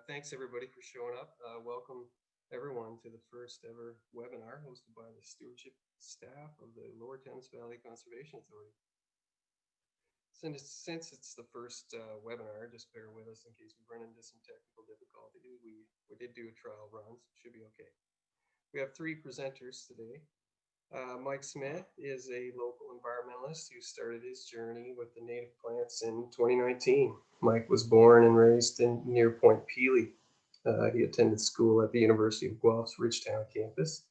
Thanks everybody for showing up. Welcome everyone to the first ever webinar hosted by the Stewardship staff of the Lower Thames Valley Conservation Authority. Since it's the first webinar, just bear with us in case we run into some technical difficulty. We did do a trial run, so it should be okay. We have three presenters today. Mike Smith is a local environmentalist who started his journey with the native plants in 2019. Mike was born and raised near Point Pelee. He attended school at the University of Guelph's Ridgetown campus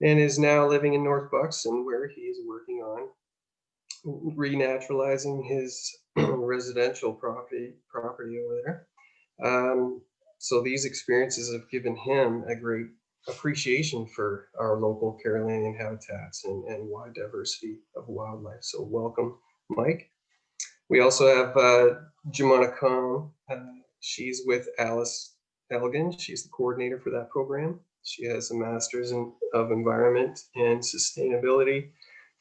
and is now living in North Buxton, where he is working on renaturalizing his residential property over there. So these experiences have given him a great appreciation for our local Carolinian habitats and wide diversity of wildlife. So welcome, Mike. We also have Jumanah. She's with ALUS Elgin. She's the coordinator for that program. She has a master's of environment and sustainability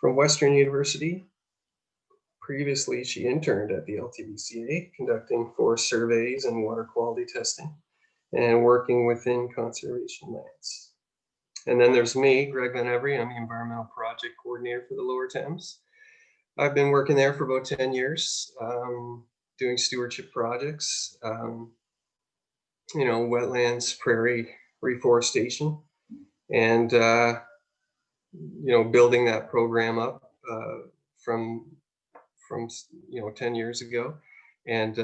from Western University. Previously, she interned at the LTVCA, conducting forest surveys and water quality testing, and working within conservation lands. And then there's me, Greg Van Every. I'm the environmental project coordinator for the Lower Thames. I've been working there for about 10 years, doing stewardship projects, wetlands, prairie, reforestation, and, building that program up from 10 years ago. And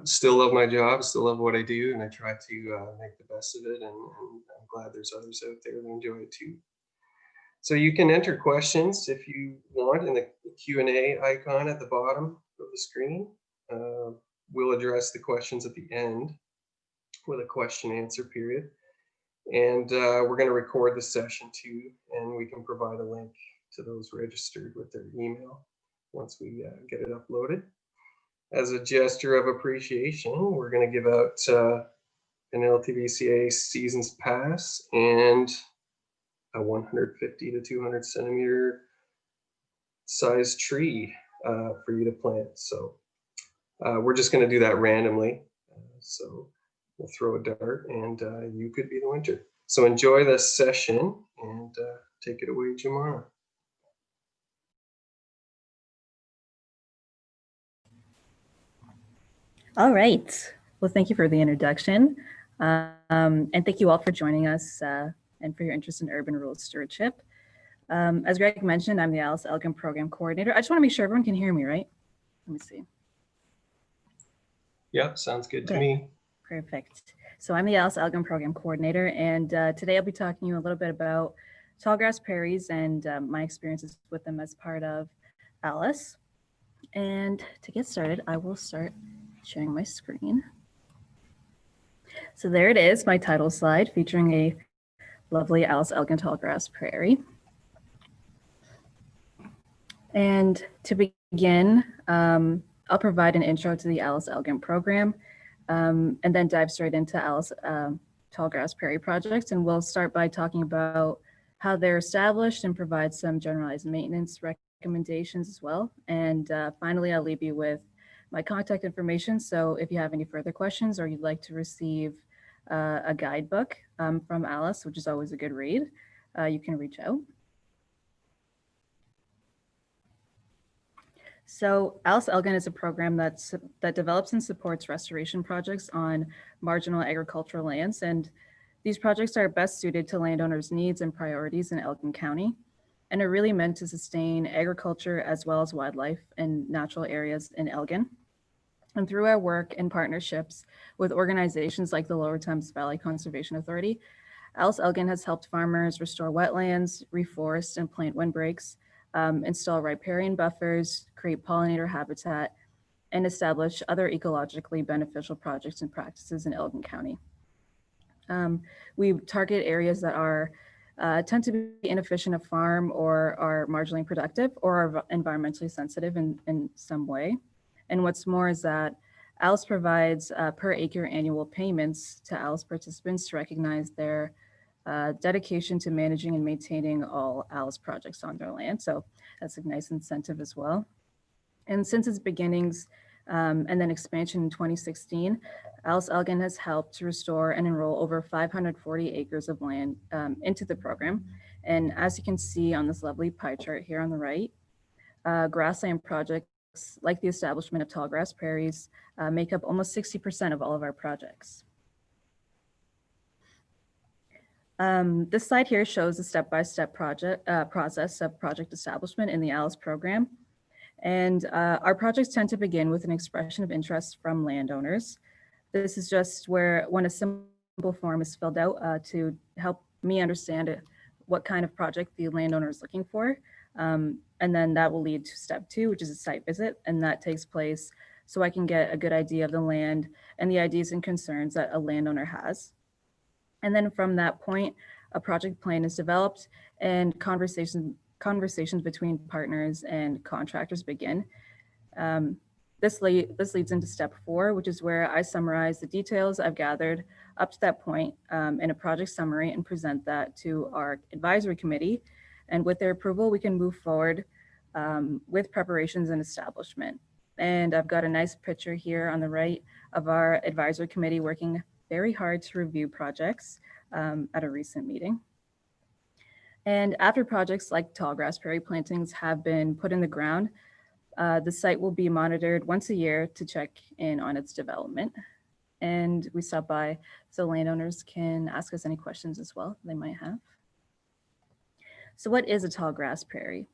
still love my job, still love what I do, and I try to make the best of it, and I'm glad there's others out there that enjoy it too. So you can enter questions if you want in the Q&A icon at the bottom of the screen. We'll address the questions at the end with a question answer period. And we're going to record the session too, and we can provide a link to those registered with their email once we get it uploaded. As a gesture of appreciation, we're going to give out an LTVCA season's pass and a 150 to 200 centimeter size tree for you to plant. So we're just going to do that randomly. So we'll throw a dart and you could be the winner. So enjoy this session and take it away, Jumanah. All right. Well, thank you for the introduction. And thank you all for joining us and for your interest in urban rural stewardship. As Greg mentioned, I'm the ALUS Elgin Program Coordinator. I just want to make sure everyone can hear me, right? Let me see. Yep, sounds good to me. Perfect. So I'm the ALUS Elgin Program Coordinator, and today I'll be talking to you a little bit about tallgrass prairies and my experiences with them as part of ALUS. And to get started, I will start sharing my screen. So there it is, my title slide featuring a lovely ALUS Elgin tallgrass prairie. And to begin, I'll provide an intro to the ALUS Elgin program and then dive straight into ALUS tallgrass prairie projects. And we'll start by talking about how they're established and provide some generalized maintenance recommendations as well. And finally, I'll leave you with my contact information. So if you have any further questions or you'd like to receive a guidebook from ALUS, which is always a good read, you can reach out. So ALUS Elgin is a program that develops and supports restoration projects on marginal agricultural lands. And these projects are best suited to landowners' needs and priorities in Elgin County, and are really meant to sustain agriculture as well as wildlife and natural areas in Elgin. And through our work and partnerships with organizations like the Lower Thames Valley Conservation Authority, ALUS Elgin has helped farmers restore wetlands, reforest and plant windbreaks, install riparian buffers, create pollinator habitat, and establish other ecologically beneficial projects and practices in Elgin County. We target areas that are tend to be inefficient to farm or are marginally productive or are environmentally sensitive in some way. And what's more is that ALUS provides per acre annual payments to ALUS participants to recognize their dedication to managing and maintaining all ALUS projects on their land. So that's a nice incentive as well. And since its beginnings, and then expansion in 2016, ALUS Elgin has helped to restore and enroll over 540 acres of land into the program. And as you can see on this lovely pie chart here on the right, grassland projects like the establishment of tall grass prairies make up almost 60% of all of our projects. This slide here shows a step-by-step process of project establishment in the ALUS program. And our projects tend to begin with an expression of interest from landowners. This is just when a simple form is filled out to help me understand what kind of project the landowner is looking for. And then that will lead to step 2, which is a site visit. And that takes place so I can get a good idea of the land and the ideas and concerns that a landowner has. And then from that point, a project plan is developed and conversations between partners and contractors begin. This leads into step 4, which is where I summarize the details I've gathered up to that point in a project summary and present that to our advisory committee. And with their approval, we can move forward with preparations and establishment. And I've got a nice picture here on the right of our advisory committee working very hard to review projects at a recent meeting. And after projects like tall grass prairie plantings have been put in the ground, the site will be monitored once a year to check in on its development. And we stop by so landowners can ask us any questions as well they might have. So what is a tall grass prairie?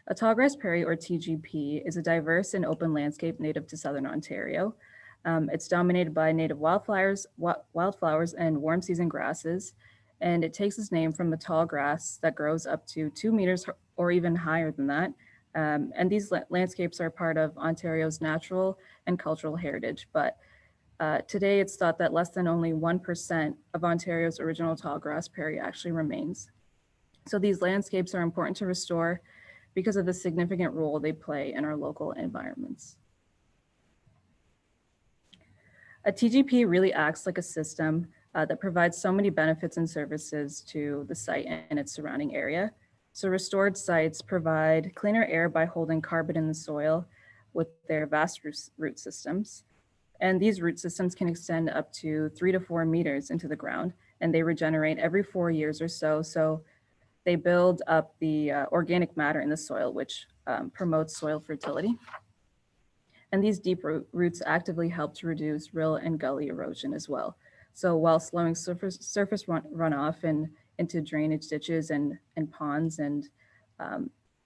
A tall grass prairie, or TGP, is a diverse and open landscape native to Southern Ontario. It's dominated by native wildflowers and warm season grasses, and it takes its name from the tall grass that grows up to 2 meters or even higher than that. And these landscapes are part of Ontario's natural and cultural heritage, but today it's thought that less than only 1% of Ontario's original tall grass prairie actually remains. So these landscapes are important to restore because of the significant role they play in our local environments. A TGP really acts like a system that provides so many benefits and services to the site and its surrounding area. So restored sites provide cleaner air by holding carbon in the soil with their vast root systems. And these root systems can extend up to 3 to 4 meters into the ground, and they regenerate every 4 years or so. So they build up the organic matter in the soil, which promotes soil fertility. And these deep roots actively help to reduce rill and gully erosion as well. So while slowing surface runoff and into drainage ditches and ponds and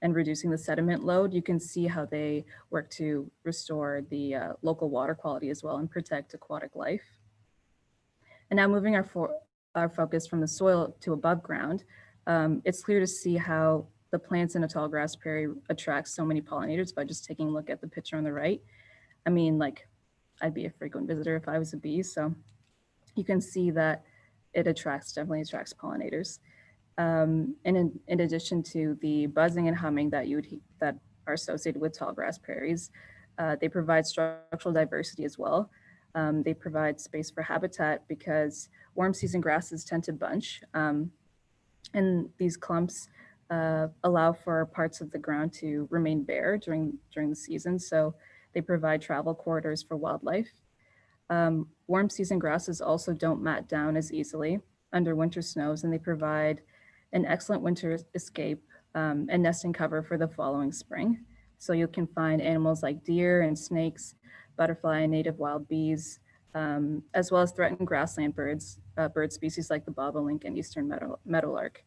reducing the sediment load, you can see how they work to restore the local water quality as well and protect aquatic life. And now moving our focus from the soil to above ground, it's clear to see how the plants in a tall grass prairie attract so many pollinators by just taking a look at the picture on the right. I mean, like, I'd be a frequent visitor if I was a bee, so you can see that it definitely attracts pollinators. And in addition to the buzzing and humming that are associated with tall grass prairies, they provide structural diversity as well. They provide space for habitat because warm season grasses tend to bunch, and these clumps allow for parts of the ground to remain bare during the season. So they provide travel corridors for wildlife. Warm season grasses also don't mat down as easily under winter snows, and they provide an excellent winter escape and nesting cover for the following spring. So you can find animals like deer and snakes, butterfly and native wild bees, as well as threatened grassland birds, bird species like the bobolink and eastern meadowlark.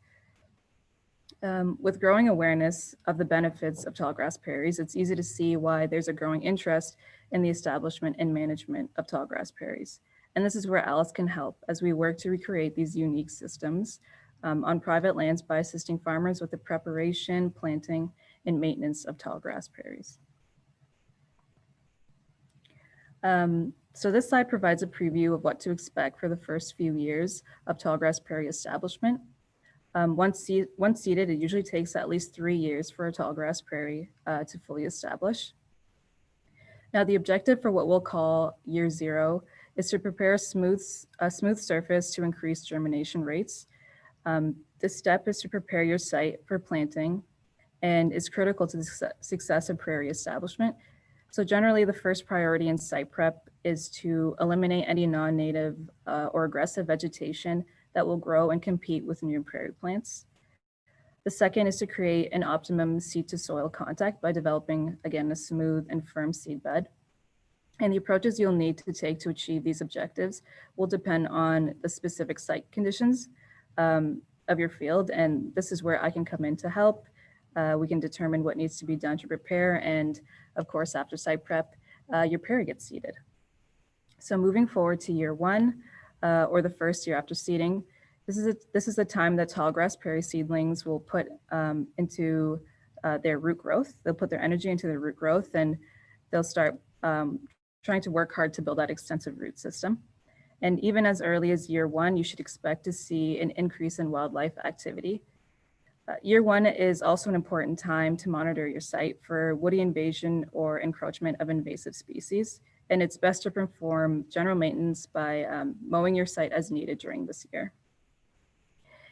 With growing awareness of the benefits of tall grass prairies, it's easy to see why there's a growing interest in the establishment and management of tall grass prairies. And this is where ALUS can help as we work to recreate these unique systems on private lands by assisting farmers with the preparation, planting, and maintenance of tall grass prairies. So this slide provides a preview of what to expect for the first few years of tall grass prairie establishment. Once seeded, it usually takes at least 3 years for a tall grass prairie to fully establish. Now, the objective for what we'll call year 0 is to prepare a smooth surface to increase germination rates. This step is to prepare your site for planting and is critical to the success of prairie establishment. So generally the first priority in site prep is to eliminate any non-native or aggressive vegetation that will grow and compete with new prairie plants. The second is to create an optimum seed to soil contact by developing, again, a smooth and firm seed bed. And the approaches you'll need to take to achieve these objectives will depend on the specific site conditions of your field. And this is where I can come in to help. We can determine what needs to be done to prepare. And of course, after site prep, your prairie gets seeded. So moving forward to year one, or the first year after seeding, this is the time that tallgrass prairie seedlings will put into their root growth. They'll put their energy into their root growth, and they'll start trying to work hard to build that extensive root system. And even as early as year one, you should expect to see an increase in wildlife activity. Year one is also an important time to monitor your site for woody invasion or encroachment of invasive species. And it's best to perform general maintenance by mowing your site as needed during this year.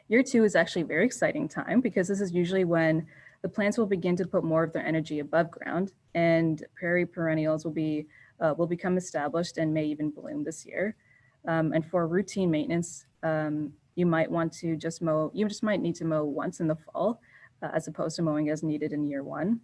Year two is actually a very exciting time because this is usually when the plants will begin to put more of their energy above ground, and prairie perennials will become established and may even bloom this year. And for routine maintenance, you might want to just mow, you just might need to mow once in the fall, as opposed to mowing as needed in year one.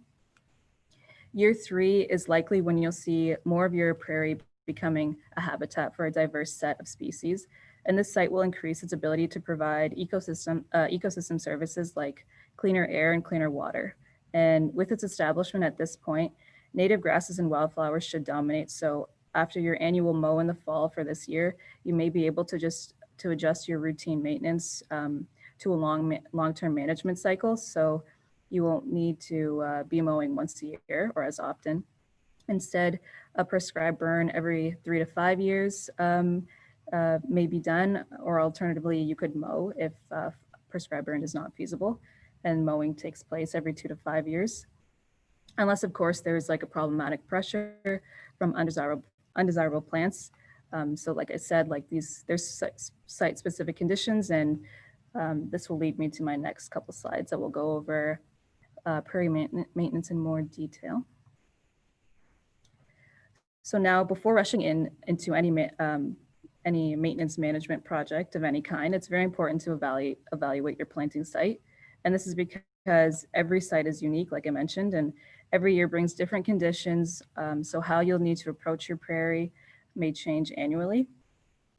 Year three is likely when you'll see more of your prairie becoming a habitat for a diverse set of species. And this site will increase its ability to provide ecosystem services like cleaner air and cleaner water. And with its establishment at this point, native grasses and wildflowers should dominate. So after your annual mow in the fall for this year, you may be able to adjust your routine maintenance to a long-term management cycle. So you won't need to be mowing once a year or as often. Instead, a prescribed burn every 3 to 5 years may be done, or alternatively, you could mow if prescribed burn is not feasible, and mowing takes place every 2 to 5 years. Unless, of course, there's like a problematic pressure from undesirable plants. So like I said, like there's site-specific conditions, and this will lead me to my next couple slides that will go over prairie maintenance in more detail. So now, before rushing into any maintenance management project of any kind, it's very important to evaluate your planting site. And this is because every site is unique, like I mentioned, and every year brings different conditions. So how you'll need to approach your prairie may change annually.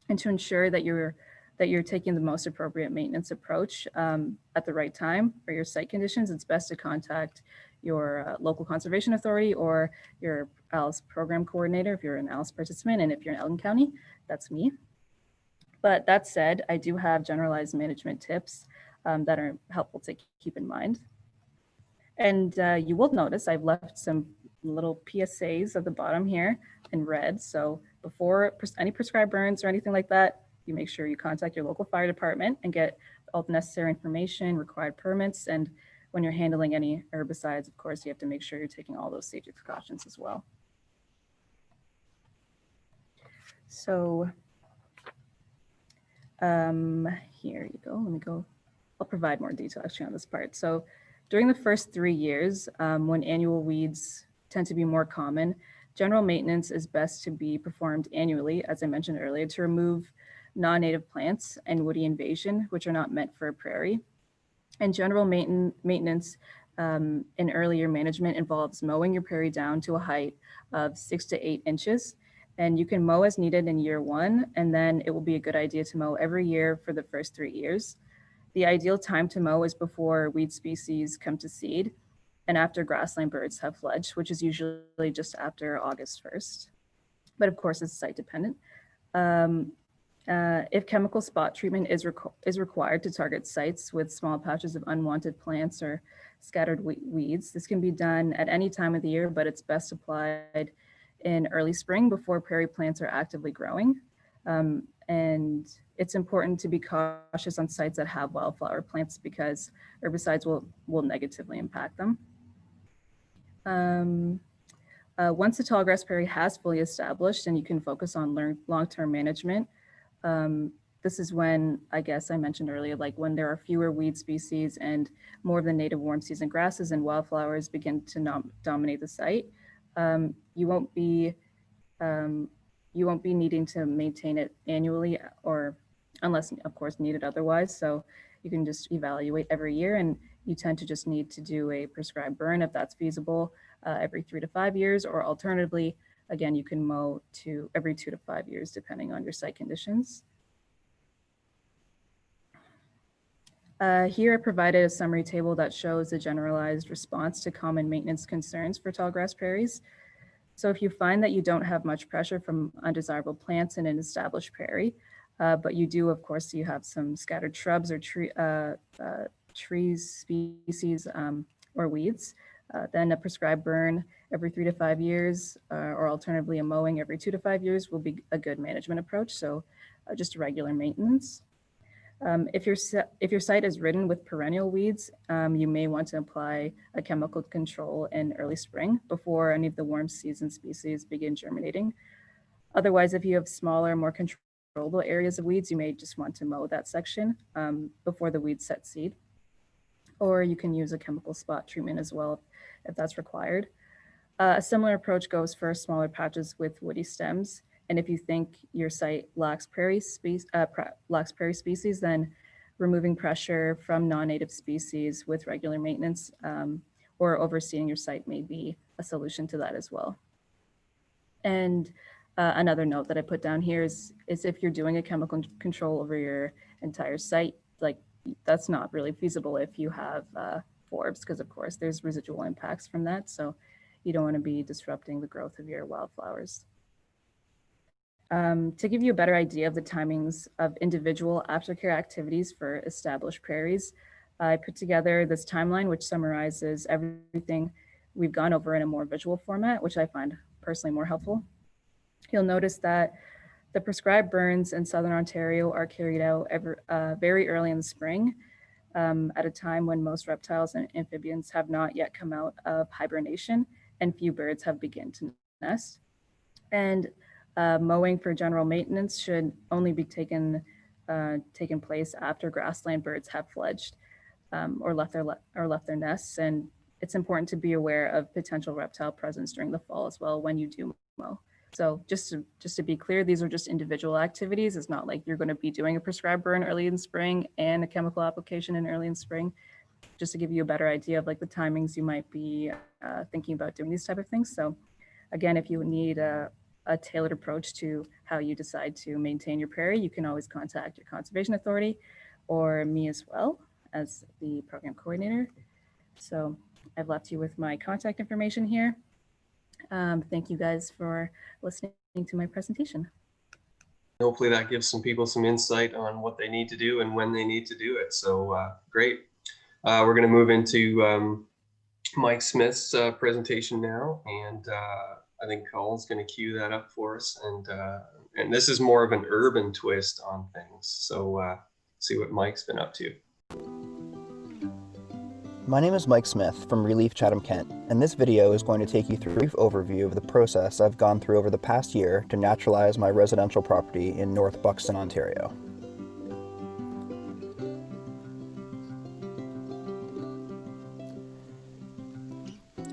And to ensure that you're taking the most appropriate maintenance approach at the right time for your site conditions, it's best to contact your local conservation authority or your ALUS program coordinator if you're an ALUS participant, and if you're in Elgin County, that's me. But that said, I do have generalized management tips that are helpful to keep in mind. And you will notice I've left some little PSAs at the bottom here in red. So before any prescribed burns or anything like that, you make sure you contact your local fire department and get all the necessary information, required permits. And when you're handling any herbicides, of course, you have to make sure you're taking all those safety precautions as well. So here you go. I'll provide more detail actually on this part. So during the first 3 years, when annual weeds tend to be more common, general maintenance is best to be performed annually, as I mentioned earlier, to remove non-native plants and woody invasion, which are not meant for a prairie. And general maintenance in earlier management involves mowing your prairie down to a height of 6 to 8 inches. And you can mow as needed in year one, and then it will be a good idea to mow every year for the first 3 years. The ideal time to mow is before weed species come to seed and after grassland birds have fledged, which is usually just after August 1st. But of course, it's site dependent. If chemical spot treatment is required to target sites with small patches of unwanted plants or scattered weeds, this can be done at any time of the year, but it's best applied in early spring before prairie plants are actively growing. And it's important to be cautious on sites that have wildflower plants because herbicides will negatively impact them. Once the tallgrass prairie has fully established and you can focus on long-term management, this is when, I guess I mentioned earlier, like when there are fewer weed species and more of the native warm season grasses and wildflowers begin to dominate the site. You won't be needing to maintain it annually, or unless of course needed otherwise. So you can just evaluate every year, and you tend to just need to do a prescribed burn if that's feasible every 3 to 5 years, or alternatively, again, you can mow to every 2 to 5 years depending on your site conditions. Here I provided a summary table that shows the generalized response to common maintenance concerns for tallgrass prairies. So if you find that you don't have much pressure from undesirable plants in an established prairie, but you do, of course, you have some scattered shrubs or trees, species, or weeds, then a prescribed burn every 3 to 5 years, or alternatively a mowing every 2 to 5 years will be a good management approach. So just regular maintenance. If your site is ridden with perennial weeds, you may want to apply a chemical control in early spring before any of the warm season species begin germinating. Otherwise, if you have smaller, more controllable areas of weeds, you may just want to mow that section before the weeds set seed. Or you can use a chemical spot treatment as well if that's required. A similar approach goes for smaller patches with woody stems. And if you think your site lacks prairie species, then removing pressure from non-native species with regular maintenance or overseeing your site may be a solution to that as well. And another note that I put down here is if you're doing a chemical control over your entire site, like that's not really feasible if you have forbs, because of course there's residual impacts from that. So you don't want to be disrupting the growth of your wildflowers. To give you a better idea of the timings of individual aftercare activities for established prairies, I put together this timeline which summarizes everything we've gone over in a more visual format, which I find personally more helpful. You'll notice that the prescribed burns in Southern Ontario are carried out very early in the spring, at a time when most reptiles and amphibians have not yet come out of hibernation and few birds have begun to nest. And mowing for general maintenance should only be taken place after grassland birds have fledged or left their nests. And it's important to be aware of potential reptile presence during the fall as well when you do mow. So just to be clear, these are just individual activities. It's not like you're going to be doing a prescribed burn early in spring and a chemical application in early in spring. Just to give you a better idea of like the timings you might be thinking about doing these type of things. So again, if you need a tailored approach to how you decide to maintain your prairie, you can always contact your conservation authority or me as well as the program coordinator. So I've left you with my contact information here. Thank you guys for listening to my presentation. Hopefully that gives some people some insight on what they need to do and when they need to do it. So great. We're going to move into Mike Smith's presentation now, and I think Colin's going to cue that up for us. And this is more of an urban twist on things. So see what Mike's been up to. My name is Mike Smith from ReLeaf Chatham, Kent, and this video is going to take you through a brief overview of the process I've gone through over the past year to naturalize my residential property in North Buxton, Ontario.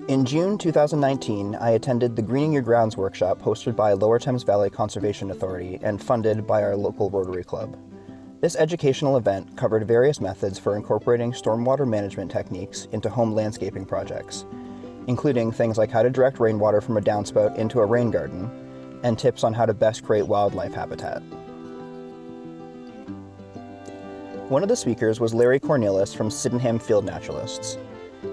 In June 2019, I attended the Greening Your Grounds workshop hosted by Lower Thames Valley Conservation Authority and funded by our local Rotary Club. This educational event covered various methods for incorporating stormwater management techniques into home landscaping projects, including things like how to direct rainwater from a downspout into a rain garden, and tips on how to best create wildlife habitat. One of the speakers was Larry Cornelis from Sydenham Field Naturalists.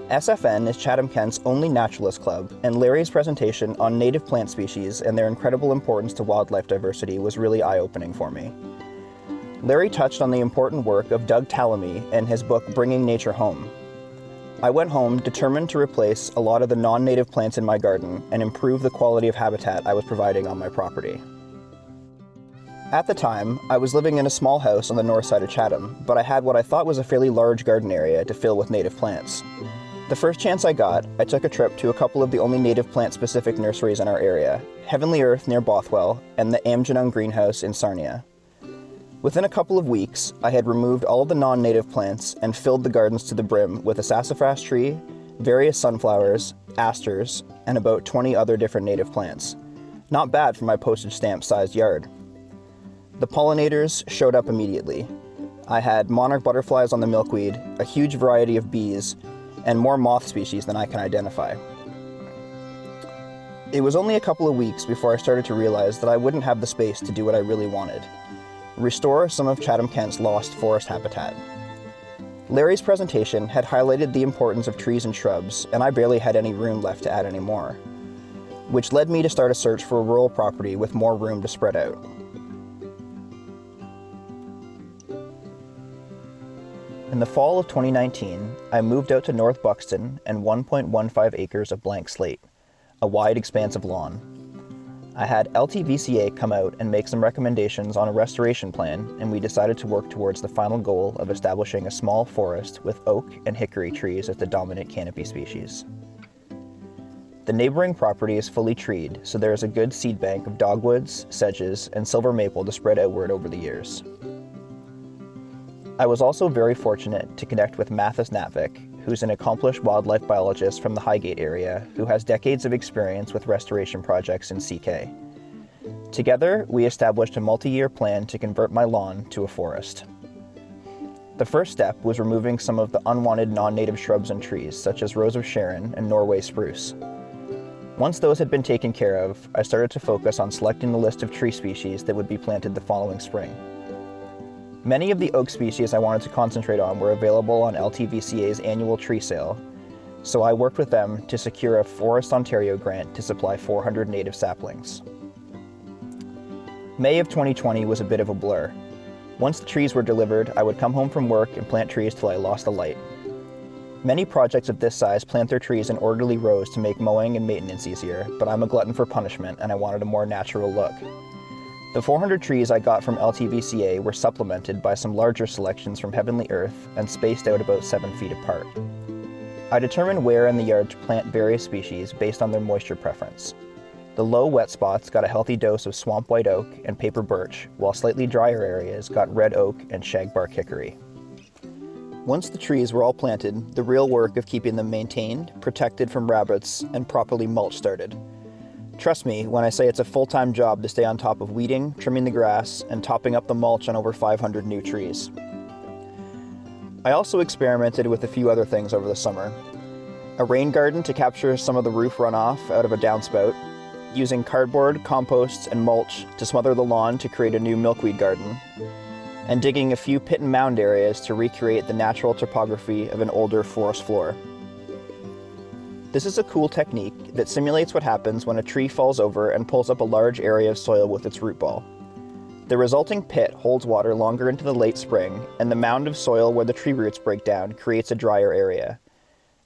SFN is Chatham Kent's only naturalist club, and Larry's presentation on native plant species and their incredible importance to wildlife diversity was really eye-opening for me. Larry touched on the important work of Doug Tallamy and his book Bringing Nature Home. I went home determined to replace a lot of the non-native plants in my garden and improve the quality of habitat I was providing on my property. At the time, I was living in a small house on the north side of Chatham, but I had what I thought was a fairly large garden area to fill with native plants. The first chance I got, I took a trip to a couple of the only native plant-specific nurseries in our area, Heavenly Earth near Bothwell and the Amgenung Greenhouse in Sarnia. Within a couple of weeks, I had removed all of the non-native plants and filled the gardens to the brim with a sassafras tree, various sunflowers, asters, and about 20 other different native plants. Not bad for my postage stamp-sized yard. The pollinators showed up immediately. I had monarch butterflies on the milkweed, a huge variety of bees, and more moth species than I can identify. It was only a couple of weeks before I started to realize that I wouldn't have the space to do what I really wanted: restore some of Chatham-Kent's lost forest habitat. Larry's presentation had highlighted the importance of trees and shrubs, and I barely had any room left to add any more, which led me to start a search for a rural property with more room to spread out. In the fall of 2019, I moved out to North Buxton and 1.15 acres of blank slate, a wide expanse of lawn. I had LTVCA come out and make some recommendations on a restoration plan, and we decided to work towards the final goal of establishing a small forest with oak and hickory trees as the dominant canopy species. The neighboring property is fully treed, so there is a good seed bank of dogwoods, sedges, and silver maple to spread outward over the years. I was also very fortunate to connect with Mathis Natvik, who's an accomplished wildlife biologist from the Highgate area who has decades of experience with restoration projects in CK. Together, we established a multi-year plan to convert my lawn to a forest. The first step was removing some of the unwanted non-native shrubs and trees, such as Rose of Sharon and Norway spruce. Once those had been taken care of, I started to focus on selecting the list of tree species that would be planted the following spring. Many of the oak species I wanted to concentrate on were available on LTVCA's annual tree sale, so I worked with them to secure a Forest Ontario grant to supply 400 native saplings. May of 2020 was a bit of a blur. Once the trees were delivered, I would come home from work and plant trees till I lost the light. Many projects of this size plant their trees in orderly rows to make mowing and maintenance easier, but I'm a glutton for punishment and I wanted a more natural look. The 400 trees I got from LTVCA were supplemented by some larger selections from Heavenly Earth and spaced out about 7 feet apart. I determined where in the yard to plant various species based on their moisture preference. The low wet spots got a healthy dose of swamp white oak and paper birch, while slightly drier areas got red oak and shagbark hickory. Once the trees were all planted, the real work of keeping them maintained, protected from rabbits, and properly mulched started. Trust me when I say it's a full-time job to stay on top of weeding, trimming the grass, and topping up the mulch on over 500 new trees. I also experimented with a few other things over the summer. A rain garden to capture some of the roof runoff out of a downspout, using cardboard, compost, and mulch to smother the lawn to create a new milkweed garden, and digging a few pit and mound areas to recreate the natural topography of an older forest floor. This is a cool technique that simulates what happens when a tree falls over and pulls up a large area of soil with its root ball. The resulting pit holds water longer into the late spring, and the mound of soil where the tree roots break down creates a drier area.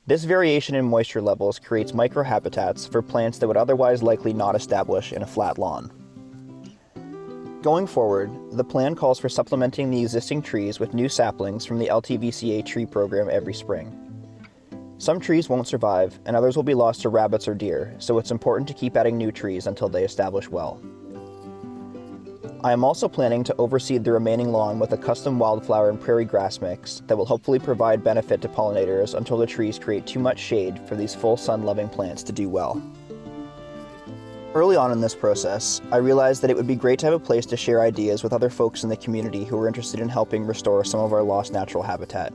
This variation in moisture levels creates microhabitats for plants that would otherwise likely not establish in a flat lawn. Going forward, the plan calls for supplementing the existing trees with new saplings from the LTVCA tree program every spring. Some trees won't survive, and others will be lost to rabbits or deer, so it's important to keep adding new trees until they establish well. I am also planning to overseed the remaining lawn with a custom wildflower and prairie grass mix that will hopefully provide benefit to pollinators until the trees create too much shade for these full sun-loving plants to do well. Early on in this process, I realized that it would be great to have a place to share ideas with other folks in the community who are interested in helping restore some of our lost natural habitat.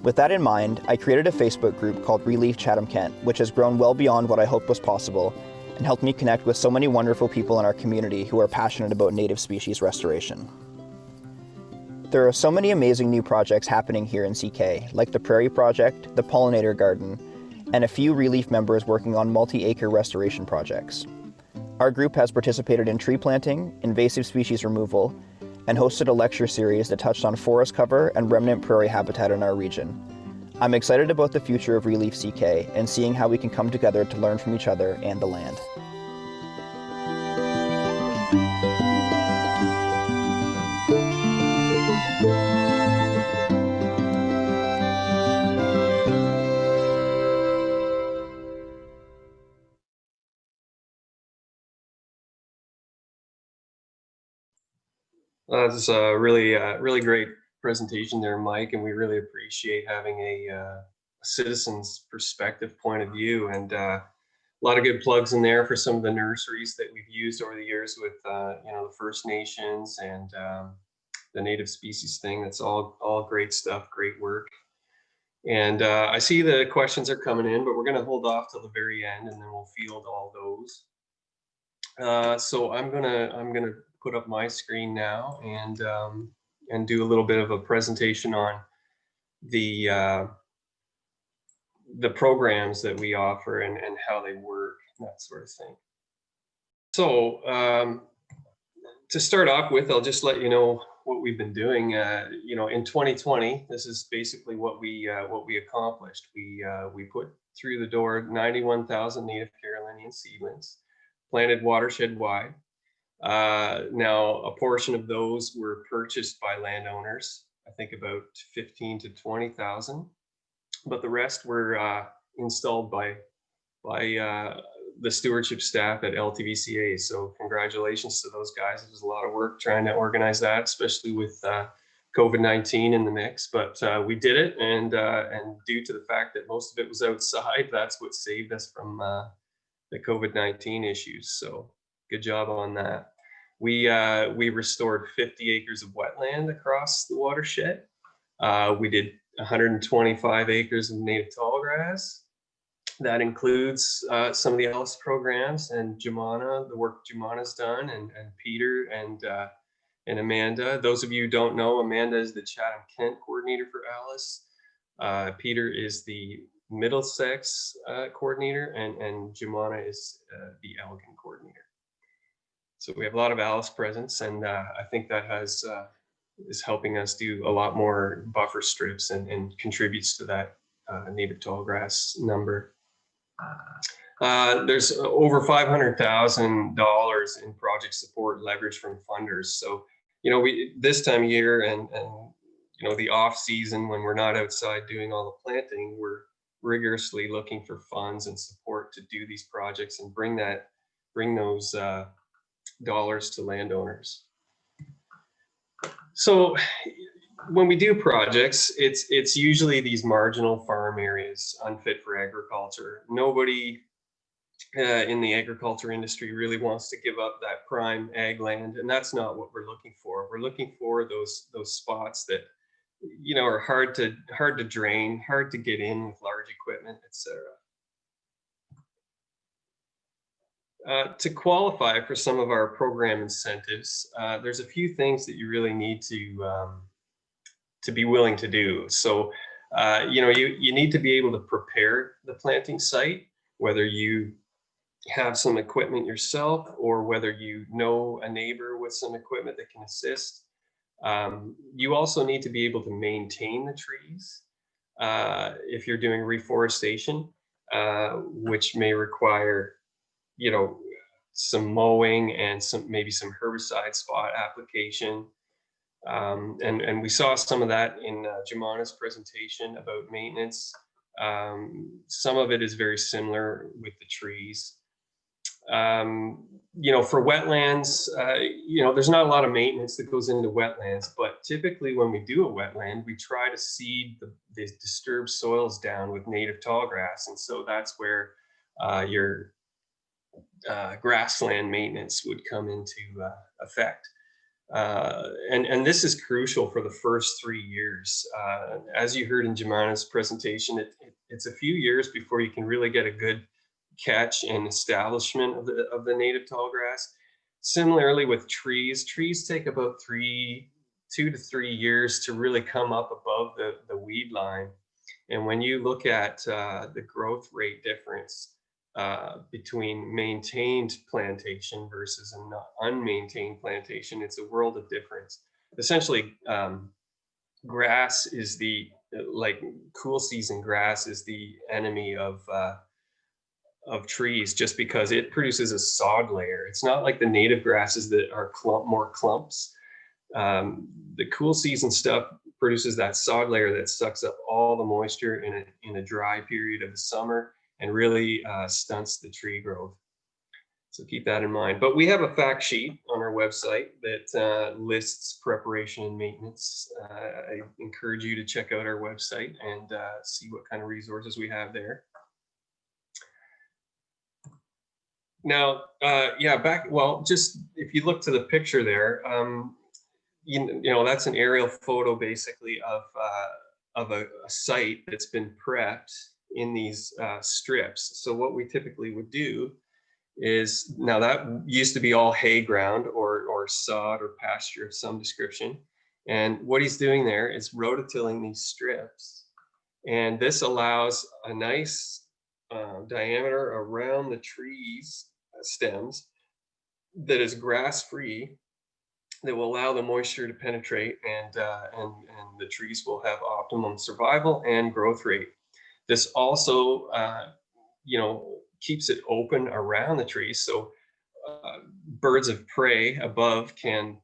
With that in mind, I created a Facebook group called ReLeaf Chatham Kent, which has grown well beyond what I hoped was possible and helped me connect with so many wonderful people in our community who are passionate about native species restoration. There are so many amazing new projects happening here in CK, like the Prairie Project, the Pollinator Garden, and a few ReLeaf members working on multi-acre restoration projects. Our group has participated in tree planting, invasive species removal, and hosted a lecture series that touched on forest cover and remnant prairie habitat in our region. I'm excited about the future of ReLeafCK and seeing how we can come together to learn from each other and the land. That's a really great presentation there, Mike, and we really appreciate having a citizen's perspective point of view, and a lot of good plugs in there for some of the nurseries that we've used over the years with you know, the First Nations and the native species thing. That's all great stuff, great work. And I see the questions are coming in, but we're going to hold off till the very end, and then we'll field all those. So I'm gonna put up my screen now and do a little bit of a presentation on the programs that we offer and how they work, that sort of thing. So to start off with, I'll just let you know what we've been doing. You know, in 2020, this is basically what we accomplished. We put through the door 91,000 native Carolinian seedlings, planted watershed wide. Now, a portion of those were purchased by landowners, I think about 15 to 20,000, but the rest were installed by the stewardship staff at LTVCA. So congratulations to those guys. It was a lot of work trying to organize that, especially with COVID-19 in the mix, but we did it. And due to the fact that most of it was outside, that's what saved us from the COVID-19 issues. So good job on that. We restored 50 acres of wetland across the watershed. We did 125 acres of native tallgrass. That includes some of the ALUS programs and Jumanah, the work Jumanah's done, and Peter and Amanda. Those of you who don't know, Amanda is the Chatham Kent coordinator for ALUS. Peter is the Middlesex coordinator, and Jumanah is the Elgin coordinator. So we have a lot of ALUS presence, and I think that is helping us do a lot more buffer strips and contributes to that native tallgrass number. There's over $500,000 in project support leverage from funders. So, you know, this time of year and you know, the off season when we're not outside doing all the planting, we're rigorously looking for funds and support to do these projects and bring those dollars to landowners. So when we do projects, it's usually these marginal farm areas unfit for agriculture. Nobody in the agriculture industry really wants to give up that prime ag land, and that's not what we're looking for. We're looking for those spots that, you know, are hard to drain, hard to get in with large equipment, etc. To qualify for some of our program incentives, there's a few things that you really need to be willing to do. So, you know, you need to be able to prepare the planting site, whether you have some equipment yourself or whether you know a neighbor with some equipment that can assist. You also need to be able to maintain the trees if you're doing reforestation, which may require, you know, some mowing and maybe some herbicide spot application. And we saw some of that in Jumanah's presentation about maintenance. Some of it is very similar with the trees. You know, for wetlands, you know, there's not a lot of maintenance that goes into wetlands, but typically when we do a wetland, we try to seed the disturbed soils down with native tallgrass. And so that's where your grassland maintenance would come into effect. And this is crucial for the first 3 years. As you heard in Jumanah's presentation, it's a few years before you can really get a good catch and establishment of the native tallgrass. Similarly with trees take about 2 to 3 years to really come up above the weed line. And when you look at the growth rate difference between maintained plantation versus an unmaintained plantation, it's a world of difference. Essentially, grass is cool season grass is the enemy of trees, just because it produces a sod layer. It's not like the native grasses that are more clumps. The cool season stuff produces that sod layer that sucks up all the moisture in a dry period of the summer and really stunts the tree growth. So keep that in mind. But we have a fact sheet on our website that lists preparation and maintenance. I encourage you to check out our website and see what kind of resources we have there. Now, just if you look to the picture there, you know, that's an aerial photo basically of a site that's been prepped in these strips. So what we typically would do is, now that used to be all hay ground or sod or pasture of some description. And what he's doing there is rototilling these strips. And this allows a nice diameter around the trees stems that is grass free, that will allow the moisture to penetrate, and the trees will have optimum survival and growth rate. This also, you know, keeps it open around the trees, so birds of prey above can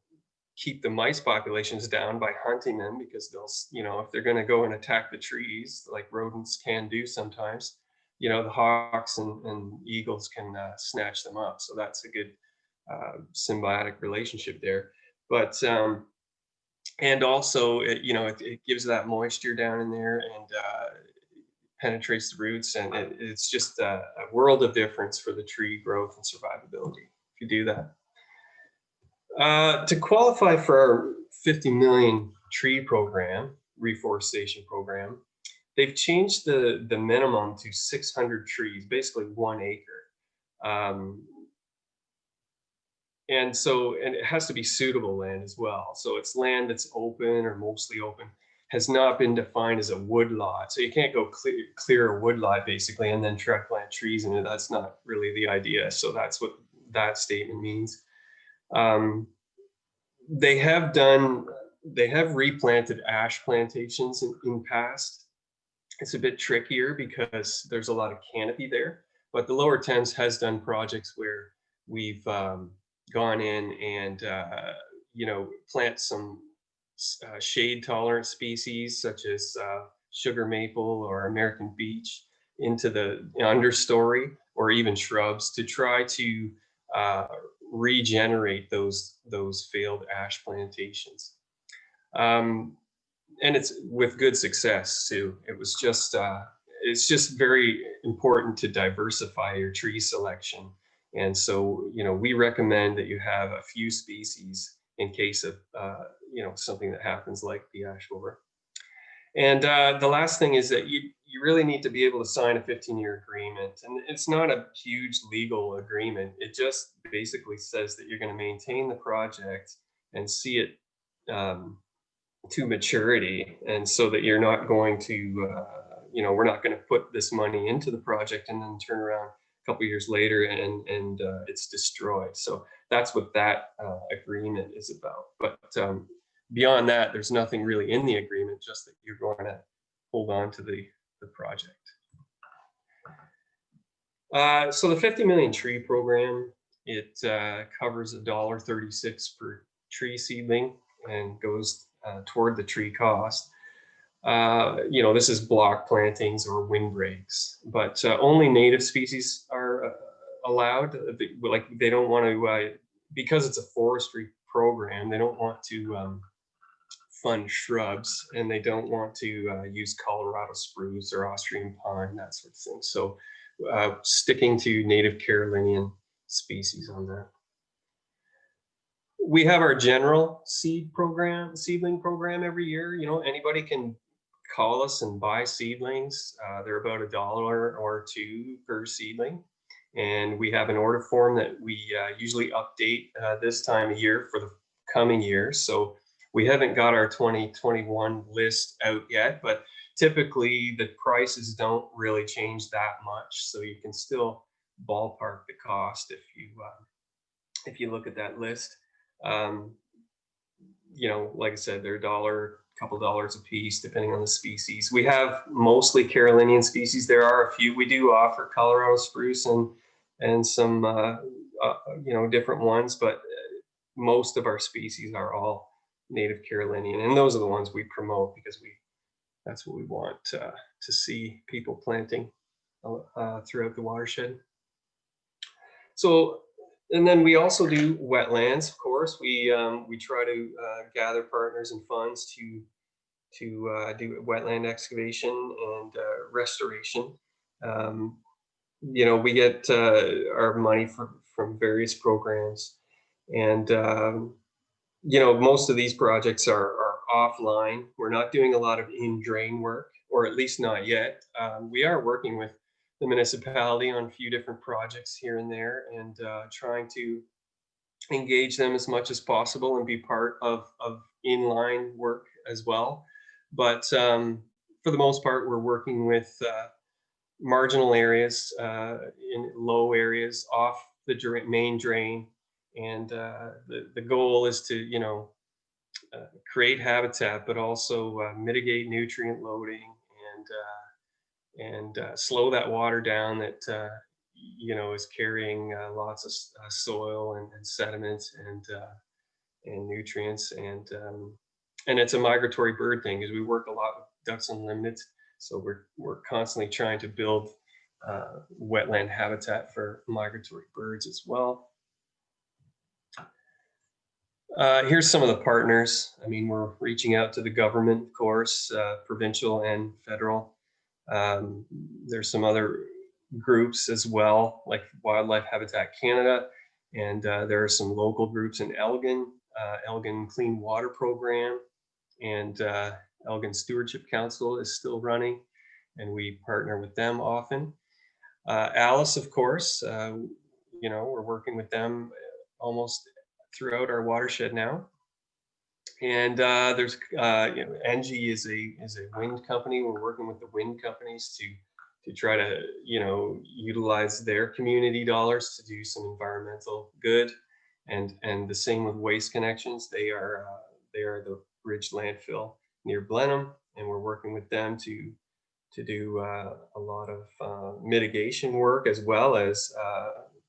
keep the mice populations down by hunting them, because they'll, you know, if they're going to go and attack the trees like rodents can do sometimes, you know, the hawks and eagles can snatch them up. So that's a good symbiotic relationship there. But and also you know, it gives that moisture down in there, and penetrates the roots, and it's just a world of difference for the tree growth and survivability if you do that. To qualify for our 50 million tree program, reforestation program, they've changed the minimum to 600 trees, basically 1 acre. And it has to be suitable land as well. So it's land that's open or mostly open, has not been defined as a wood lot. So you can't go clear a wood lot basically and then try to plant trees in it. That's not really the idea. So that's what that statement means. They have replanted ash plantations in past. It's a bit trickier because there's a lot of canopy there, but the Lower Thames has done projects where we've gone in and you know, plant some shade tolerant species such as sugar maple or American beech into the understory, or even shrubs, to try to regenerate those failed ash plantations. And it's with good success too. It was just it's just very important to diversify your tree selection. And so, you know, we recommend that you have a few species in case of you know, something that happens like the ash borer. And the last thing is that you really need to be able to sign a 15-year agreement. And it's not a huge legal agreement. It just basically says that you're going to maintain the project and see it to maturity. And so that you're not going to, you know, we're not going to put this money into the project and then turn around a couple of years later and it's destroyed. So that's what that agreement is about. But beyond that, there's nothing really in the agreement, just that you're going to hold on to the project. So the 50 million tree program, it covers $1.36 per tree seedling and goes toward the tree cost. You know, this is block plantings or windbreaks, but only native species are allowed. Like, they don't want to, because it's a forestry program, they don't want to fund shrubs, and they don't want to use Colorado spruce or Austrian pine, that sort of thing. So sticking to native Carolinian species on that. We have our general seedling program every year. You know, anybody can call us and buy seedlings. They're about $1 or $2 per seedling. And we have an order form that we usually update this time of year for the coming year. So we haven't got our 2021 list out yet, but typically the prices don't really change that much. So you can still ballpark the cost if you look at that list. You know, like I said, they're $1, couple dollars a piece, depending on the species. We have mostly Carolinian species. There are a few. We do offer Colorado spruce and some you know, different ones, but most of our species are all native Carolinian, and those are the ones we promote because that's what we want to see people planting throughout the watershed. So And then we also do wetlands, of course. We try to gather partners and funds to do wetland excavation and restoration. You know, we get our money from various programs, and you know, most of these projects are offline. We're not doing a lot of in-drain work, or at least not yet. We are working with the municipality on a few different projects here and there, and trying to engage them as much as possible and be part of inline work as well. But for the most part, we're working with marginal areas, in low areas off the main drain. And the goal is to, you know, create habitat, but also mitigate nutrient loading and slow that water down that you know, is carrying lots of soil and sediments and nutrients, and it's a migratory bird thing, because we work a lot with ducks unlimited, so we're constantly trying to build wetland habitat for migratory birds as well. Here's some of the partners. I mean, we're reaching out to the government, of course, provincial and federal. There's some other groups as well, like Wildlife Habitat Canada, and there are some local groups in Elgin, Elgin Clean Water Program, and Elgin Stewardship Council is still running, and we partner with them often. ALUS, of course, you know, we're working with them almost throughout our watershed now. And there's, you know, NG is a wind company. We're working with the wind companies to try to, you know, utilize their community dollars to do some environmental good. And the same with Waste Connections. They are the bridge landfill near Blenheim, and we're working with them to do a lot of mitigation work, as well as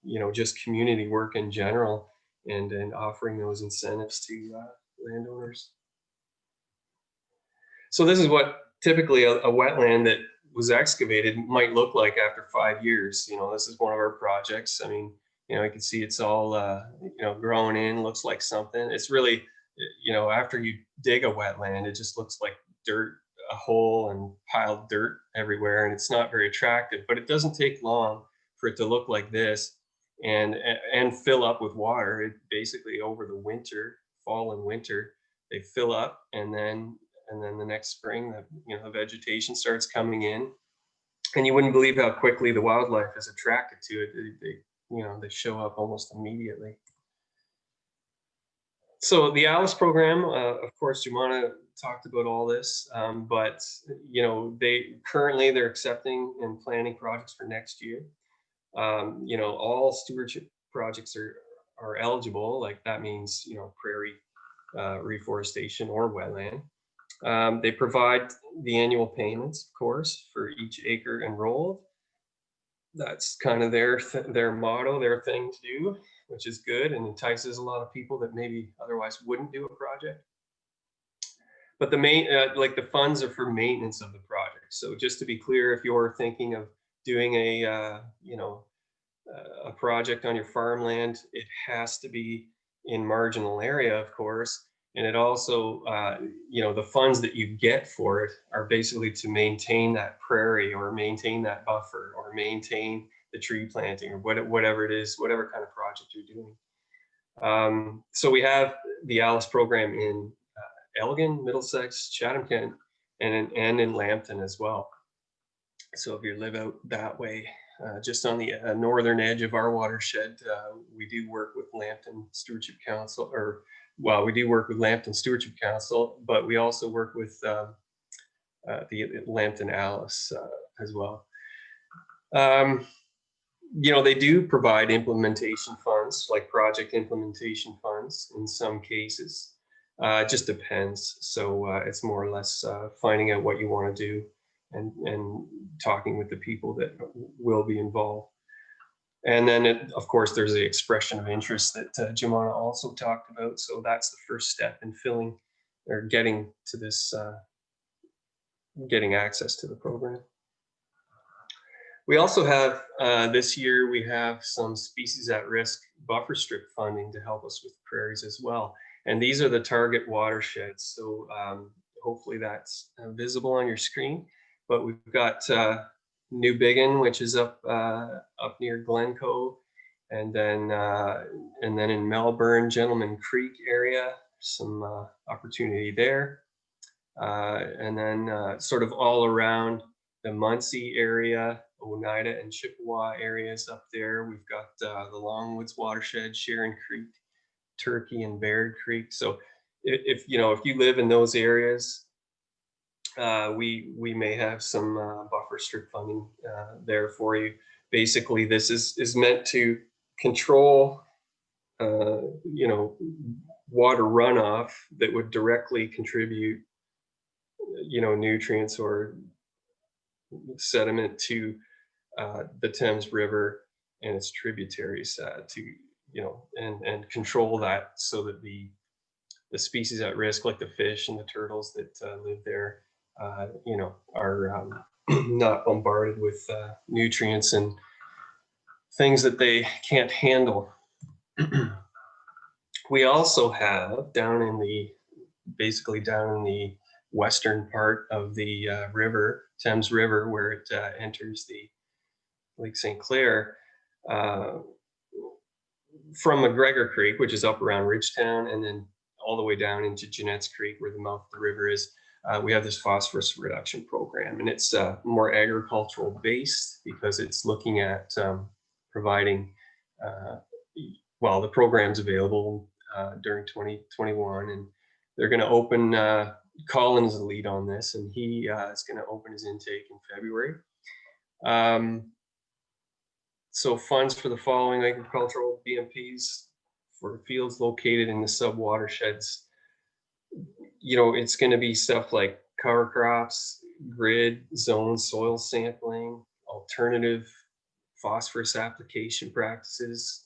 you know, just community work in general, and offering those incentives to landowners. So this is what typically a wetland that was excavated might look like after 5 years. You know, this is one of our projects. I mean, you know, you can see it's all you know, growing in, looks like something. It's really, you know, after you dig a wetland, it just looks like dirt, a hole and piled dirt everywhere, and it's not very attractive. But it doesn't take long for it to look like this and fill up with water. It basically, over the winter, fall and winter, they fill up, and then the next spring, you know, the vegetation starts coming in, and you wouldn't believe how quickly the wildlife is attracted to it. They you know, they show up almost immediately. So the ALUS program, of course, Jumanah talked about all this, but you know, they're accepting and planning projects for next year. You know, all stewardship projects are eligible. Like, that means, you know, prairie, reforestation, or wetland. They provide the annual payments, of course, for each acre enrolled. That's kind of their motto, their thing to do, which is good and entices a lot of people that maybe otherwise wouldn't do a project. But the main, like, the funds are for maintenance of the project. So just to be clear, if you're thinking of doing a, you know, a project on your farmland, it has to be in marginal area, of course. And it also, you know, the funds that you get for it are basically to maintain that prairie, or maintain that buffer, or maintain the tree planting, or whatever it is, whatever kind of project you're doing. So we have the ALUS program in Elgin, Middlesex, Chatham, Kent, and in Lambton as well. So if you live out that way, just on the northern edge of our watershed, we do work with Lambton Stewardship Council, or, well, we do work with Lambton Stewardship Council, but we also work with the Lambton ALUS as well. You know, they do provide implementation funds, like project implementation funds in some cases. It just depends. So it's more or less finding out what you want to do, and talking with the people that will be involved. And then, of course, there's the expression of interest that Jumanah also talked about. So that's the first step in filling, or getting to this, getting access to the program. We also have, this year, we have some species at risk buffer strip funding to help us with prairies as well. And these are the target watersheds. So hopefully that's visible on your screen. But we've got New Biggin, which is up near Glen Cove, and then in Melbourne, Gentleman Creek area, some opportunity there. And then sort of all around the Muncie area, Oneida and Chippewa areas up there. We've got the Longwoods watershed, Sharon Creek, Turkey, and Baird Creek. So if you live in those areas, we may have some buffer strip funding there for you. Basically, this is meant to control water runoff that would directly contribute nutrients or sediment to the Thames River and its tributaries and control that so that the species at risk, like the fish and the turtles that live there, are not bombarded with nutrients and things that they can't handle. We also have down in the western part of the river, Thames River, where it enters the Lake St. Clair, from McGregor Creek, which is up around Ridgetown, and then all the way down into Jeanette's Creek, where the mouth of the river is. We have this phosphorus reduction program, and it's more agricultural based because it's looking at providing, the program's available during 2021, and they're going to open, Colin's the lead on this, and he is going to open his intake in February. So funds for the following agricultural BMPs for fields located in the sub watersheds. It's going to be stuff like cover crops, grid, zone soil sampling, alternative phosphorus application practices,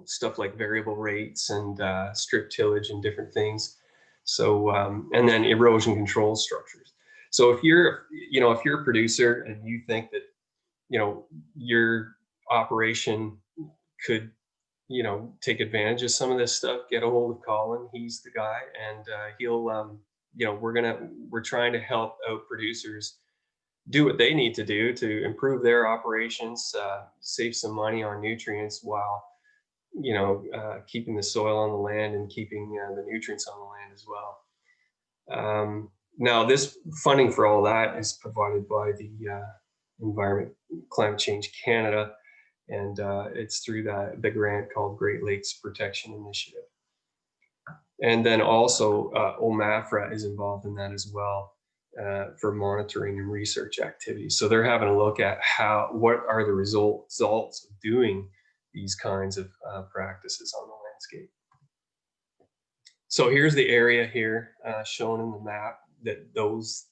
stuff like variable rates and strip tillage and different things. So, and then erosion control structures. So if you're a producer and you think that, your operation could, take advantage of some of this stuff, get a hold of Colin. He's the guy, and he'll, we're trying to help out producers do what they need to do to improve their operations, save some money on nutrients while, keeping the soil on the land and keeping the nutrients on the land as well. Now, this funding for all that is provided by the Environment Climate Change Canada, and it's through the grant called Great Lakes Protection Initiative. And then also OMAFRA is involved in that as well for monitoring and research activities. So they're having a look at what are the results of doing these kinds of practices on the landscape. So here's the area here shown in the map that those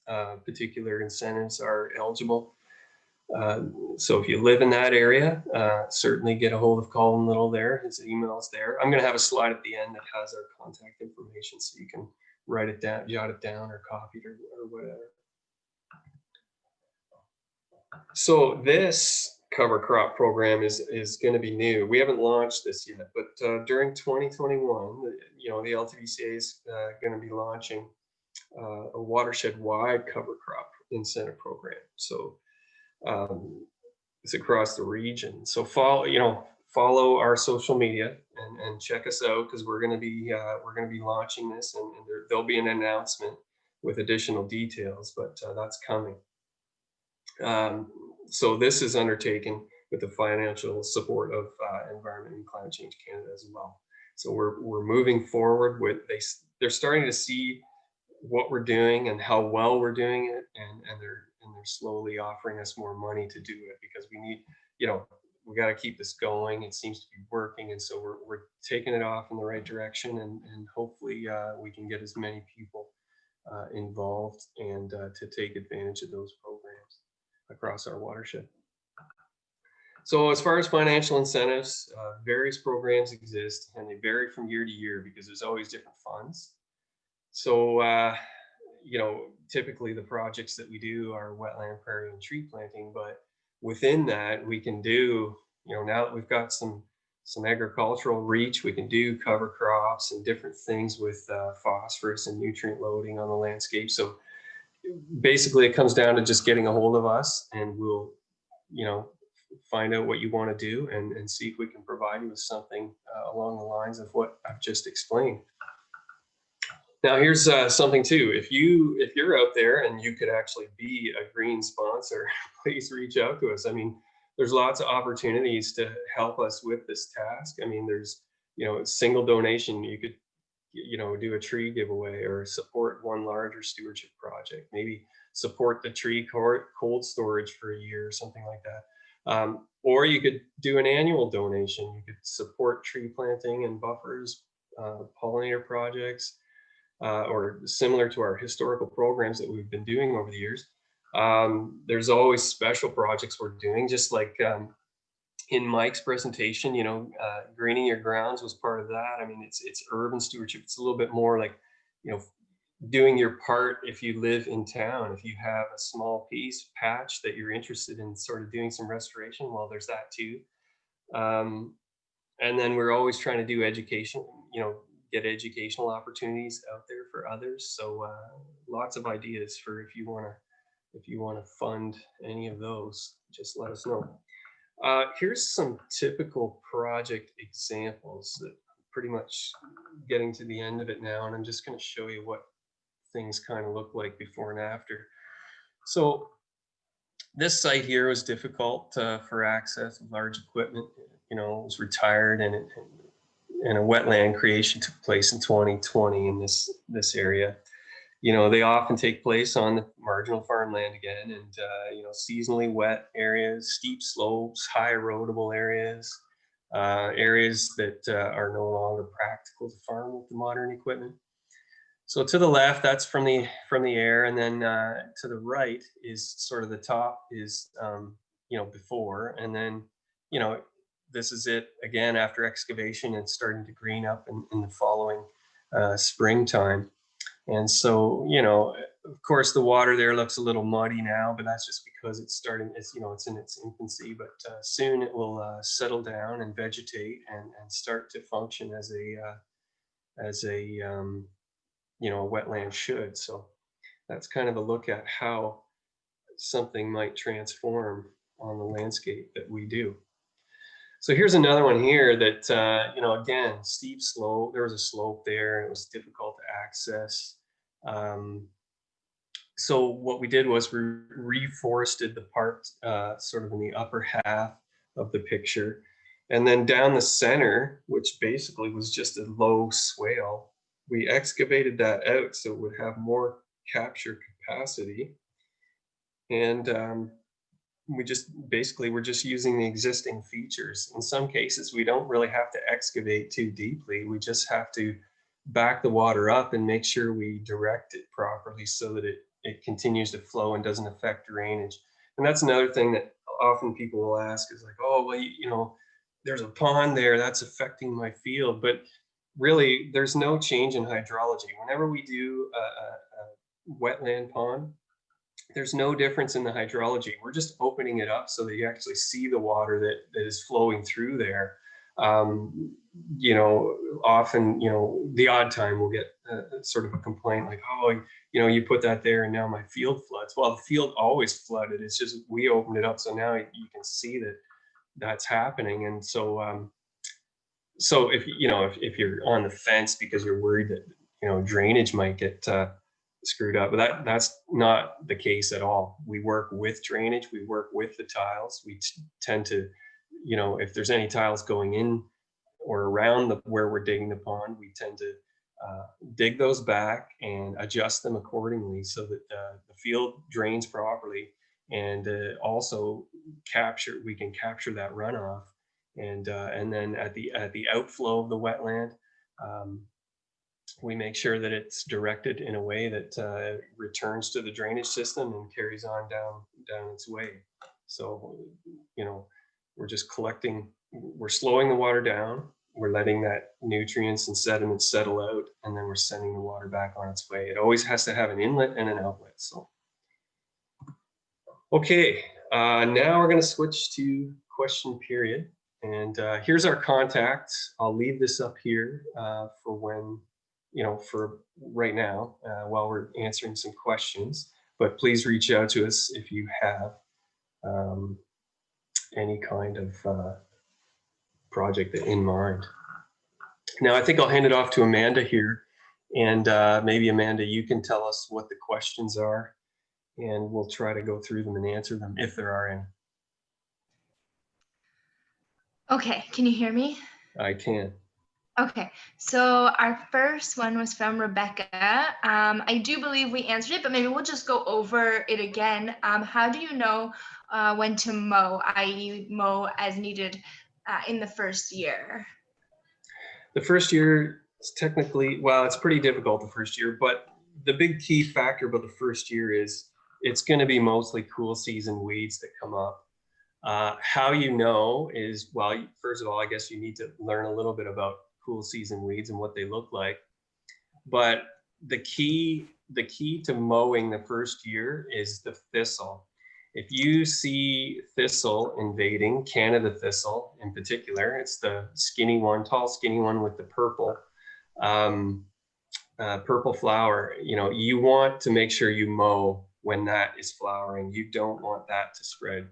particular incentives are eligible. So if you live in that area, certainly get a hold of Colin Little there. His email's there. I'm going to have a slide at the end that has our contact information so you can write it down, jot it down, or copy it or whatever. So this cover crop program is going to be new. We haven't launched this yet, but during 2021, the LTVCA is going to be launching a watershed-wide cover crop incentive program. So it's across the region. So follow our social media and check us out, because we're going to be launching this, and there'll be an announcement with additional details, but that's coming. So this is undertaken with the financial support of Environment and Climate Change Canada as well. So we're moving forward with they're starting to see what we're doing and how well we're doing it, and they're slowly offering us more money to do it, because we need, we got to keep this going. It seems to be working, and so we're taking it off in the right direction, and hopefully we can get as many people involved and to take advantage of those programs across our watershed. So as far as financial incentives, various programs exist, and they vary from year to year because there's always different funds. So you know, typically the projects that we do are wetland, prairie, and tree planting, but within that we can do, you know, now that we've got some agricultural reach, we can do cover crops and different things with phosphorus and nutrient loading on the landscape. So basically it comes down to just getting a hold of us, and we'll, you know, find out what you want to do and see if we can provide you with something along the lines of what I've just explained. Now here's something too. If you're out there and you could actually be a green sponsor, please reach out to us. I mean, there's lots of opportunities to help us with this task. I mean, there's, you know, single donation. You could, you know, do a tree giveaway or support one larger stewardship project. Maybe support the tree cold storage for a year or something like that. Or you could do an annual donation. You could support tree planting and buffers, pollinator projects, or similar to our historical programs that we've been doing over the years. There's always special projects we're doing, just like in Mike's presentation, you know, greening your grounds was part of that. I mean, it's urban stewardship. It's a little bit more like, you know, doing your part if you live in town. If you have a small patch that you're interested in sort of doing some restoration, well, there's that too. And then we're always trying to do education, you know, get educational opportunities out there for others. So lots of ideas for if you want to fund any of those, just let us know. Here's some typical project examples that pretty much getting to the end of it now, and I'm just going to show you what things kind of look like before and after. So this site here was difficult for access of large equipment. You know, it was retired, and a wetland creation took place in 2020 in this area. You know, they often take place on the marginal farmland again, and you know, seasonally wet areas, steep slopes, high erodible areas, areas that are no longer practical to farm with the modern equipment. So to the left, that's from the air, and then to the right is sort of the top is you know, before, and then, you know, this is it again after excavation. It's starting to green up in the following springtime. And so, you know, of course, the water there looks a little muddy now, but that's just because it's you know, it's in its infancy, but soon it will settle down and vegetate and start to function as a you know, a wetland should. So that's kind of a look at how something might transform on the landscape that we do. So here's another one here that, you know, again, steep slope. There was a slope there, and it was difficult to access. So what we did was we reforested the part sort of in the upper half of the picture. And then down the center, which basically was just a low swale, we excavated that out so it would have more capture capacity. And we're just using the existing features. In some cases, we don't really have to excavate too deeply. We just have to back the water up and make sure we direct it properly so that it continues to flow and doesn't affect drainage. And that's another thing that often people will ask is like, oh, well, you know, there's a pond there that's affecting my field. But really, there's no change in hydrology. Whenever we do a wetland pond, there's no difference in the hydrology. We're just opening it up so that you actually see the water that is flowing through there. You know, often, you know, the odd time we'll get sort of a complaint like, oh, you know, you put that there and now my field floods. Well, the field always flooded. It's just we opened it up so now you can see that that's happening. And so, so if you know, if you're on the fence because you're worried that, you know, drainage might get screwed up, but that's not the case at all. We work with drainage, we work with the tiles. We tend to, you know, if there's any tiles going in or around where we're digging the pond, we tend to dig those back and adjust them accordingly so that the field drains properly, and also we can capture that runoff, and then at the outflow of the wetland, we make sure that it's directed in a way that returns to the drainage system and carries on down its way. So, you know, we're just collecting, we're slowing the water down, we're letting that nutrients and sediments settle out, and then we're sending the water back on its way. It always has to have an inlet and an outlet. So, okay, now we're going to switch to question period. And here's our contact. I'll leave this up here for when, for right now while we're answering some questions. But please reach out to us if you have any kind of project in mind. Now, I think I'll hand it off to Amanda here. And maybe, Amanda, you can tell us what the questions are, and we'll try to go through them and answer them if there are any. Okay, can you hear me? I can. Okay, so our first one was from Rebecca. I do believe we answered it, but maybe we'll just go over it again. How do you know when to mow, i.e. mow as needed in the first year? The first year is technically, well, it's pretty difficult the first year, but the big key factor about the first year is it's going to be mostly cool season weeds that come up. How you know is, well, first of all, I guess you need to learn a little bit about cool season weeds and what they look like. But the key to mowing the first year is the thistle. If you see thistle invading, Canada thistle in particular, it's the skinny one, tall skinny one with the purple flower. You want to make sure you mow when that is flowering. You don't want that to spread.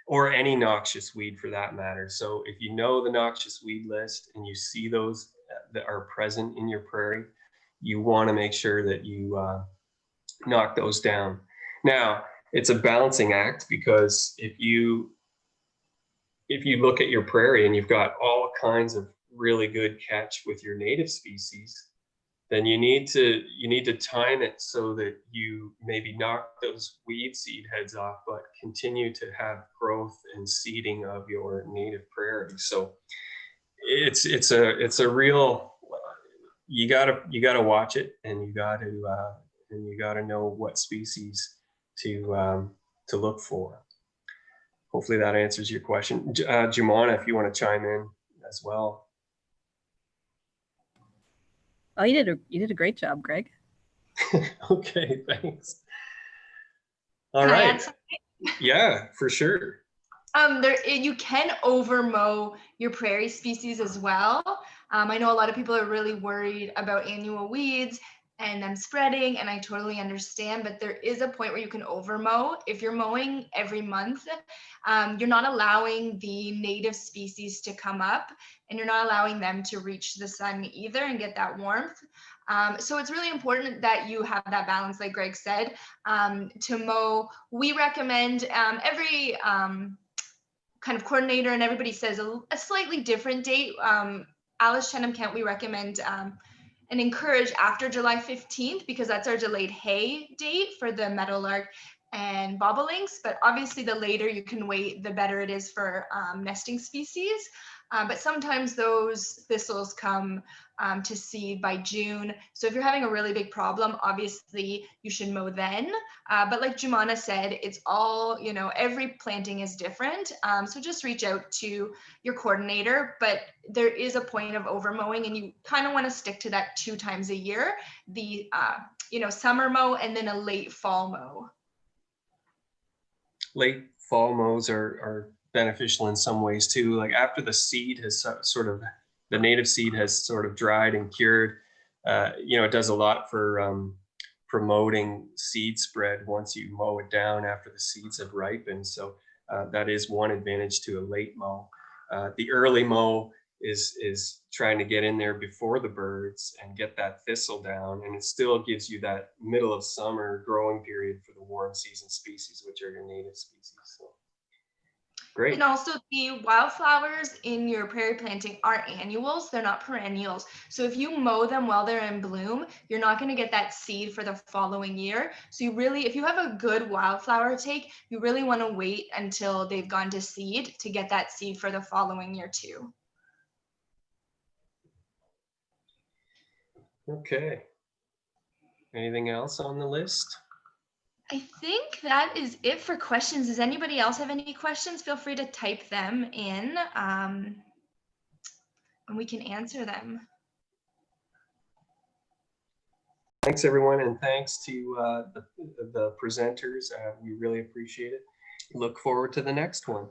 Or any noxious weed for that matter. So if you know the noxious weed list and you see those that are present in your prairie, you want to make sure that you knock those down. Now, it's a balancing act, because if you look at your prairie and you've got all kinds of really good catch with your native species, then you need to time it so that you maybe knock those weed seed heads off, but continue to have growth and seeding of your native prairie. So it's a real, you gotta watch it, and you gotta know what species to look for. Hopefully that answers your question. Jumanah, if you want to chime in as well. Oh, you did a great job, Greg. Okay, thanks. All Can I right. add something? Yeah, for sure. You can over mow your prairie species as well. I know a lot of people are really worried about annual weeds and them spreading, and I totally understand, but there is a point where you can over mow. If you're mowing every month, you're not allowing the native species to come up, and you're not allowing them to reach the sun either and get that warmth. So it's really important that you have that balance, like Greg said, to mow. We recommend every kind of coordinator and everybody says a slightly different date. ALUS Chatham Kent, we recommend and encourage after July 15th, because that's our delayed hay date for the meadowlark and bobolinks. But obviously the later you can wait, the better it is for nesting species. But sometimes those thistles come to seed by June. So if you're having a really big problem, obviously you should mow then. But like Jumanah said, it's all, every planting is different. So just reach out to your coordinator, but there is a point of over mowing, and you kind of want to stick to that 2 times a year, the, summer mow and then a late fall mow. Late fall mows are beneficial in some ways too. Like after the seed has the native seed has sort of dried and cured, it does a lot for promoting seed spread once you mow it down after the seeds have ripened. So that is one advantage to a late mow. The early mow is trying to get in there before the birds and get that thistle down, and it still gives you that middle of summer growing period for the warm season species, which are your native species. So great. And also the wildflowers in your prairie planting are annuals, they're not perennials. So if you mow them while they're in bloom, you're not going to get that seed for the following year. So if you have a good wildflower take, you really want to wait until they've gone to seed to get that seed for the following year too. Okay. Anything else on the list? I think that is it for questions. Does anybody else have any questions? Feel free to type them in. we can answer them. Thanks, everyone, and thanks to the presenters. We really appreciate it. Look forward to the next one.